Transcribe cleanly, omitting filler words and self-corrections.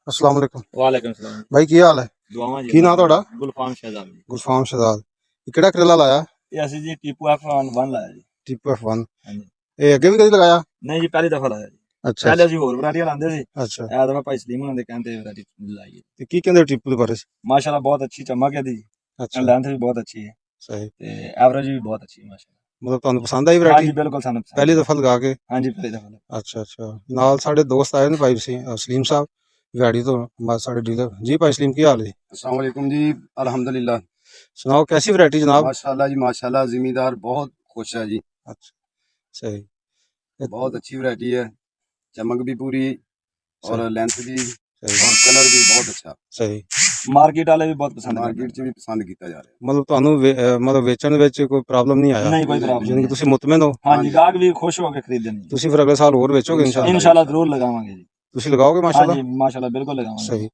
अस्सलाम वालेकुम वालेकुम सलाम। भाई, की हाल है? दुआवां जी। की नाम ਤੁਹਾਡਾ? गुलफाम शहजाद जी। ਗੁਰਫਾਮ ਸ਼ਹਜ਼ਾਦ। ਇਹ ਕਿਹੜਾ ਕਰੇਲਾ ਲਾਇਆ? ये असि जी टीपू F1 लाया जी। ਟੀਪੂ F1। हाँ जी। ਇਹ ਅੱਗੇ ਵੀ ਕਦੀ ਲਗਾਇਆ? नहीं जी पहली दफा लाया जी। ਅੱਛਾ पहले असि होर वैरायटियां लांदे सी। ਅੱਛਾ। ऐ दफा भाई सलीम हुणां दे कहंदे वैरायटी लाई है। ਤੇ ਕੀ ਕਹਿੰਦੇ ਟੀਪੂ ਦੇ ਬਾਰੇ? माशाल्लाह बहुत अच्छी चमक है दी। ਅੱਛਾ लेंथ भी बहुत अच्छी है ਸਹੀ। ते एवरेज भी बहुत अच्छी है माशाल्लाह। ਮਤਲਬ ਤੁਹਾਨੂੰ ਪਸੰਦ ਆਈ हाँ ਵੈਰਾਈਟੀ? जी बिल्कुल सानू पसंद ਪਹਿਲੀ है। ਦਫਾ ਲਗਾ ਕੇ? हाँ जी पहली दफा लाया। ਅੱਛਾ ਅੱਛਾ। ਨਾਲ ਸਾਡੇ ਦੋਸਤ ਆਏ ਨੇ ਭਾਈ ਸਲੀਮ ਸਾਹਿਬ ਵਿਹਾੜੀ ਤੋਂ, ਬਸ ਸਾਡੇ ਡੀਲਰ ਜੀ। ਭਾਈ ਸਲੀਮ, ਕੀ ਹਾਲ ਹੈ? अस्सलाम वालेकुम जी। अल्हम्दुलिल्लाह। ਸੁਣਾਓ कैसी वैरायटी जनाब? माशाल्लाह जी माशाल्लाह, जिमीदार बहुत खुश है जी। अच्छा सही। बहुत अच्छी वैरायटी है, चमक भी पूरी और लेंथ भी सही और कलर भी बहुत अच्छा। सही। मार्केट वाले भी बहुत पसंद मार्केट च भी पसंद किया जा रहा है। ਮਤਲਬ ਤੁਹਾਨੂੰ ਮਤਲਬ ਵੇਚਣ ਵਿੱਚ ਕੋਈ ਪ੍ਰੋਬਲਮ ਨਹੀਂ ਆਇਆ? नहीं कोई प्रॉब्लम ਯਾਨੀ ਕਿ नहीं। ਤੁਸੀਂ ਮੁਤਮਿਨ ਹੋ? हाँ जी गाहक भी खुश होकर खरीदते हैं। ਤੁਸੀਂ ਫਿਰ ਅਗਲੇ ਸਾਲ ਹੋਰ ਵੇਚੋਗੇ ਇਨਸ਼ਾਅੱਲਾ? इंशाल्लाह जरूर लगावांगे जी। ਤੁਸੀਂ ਲਗਾਓਗੇ हाँ ਮਾਸ਼ਾਅੱਲਾ? जी माशाल्लाह बिल्कुल लगावांगे। सही।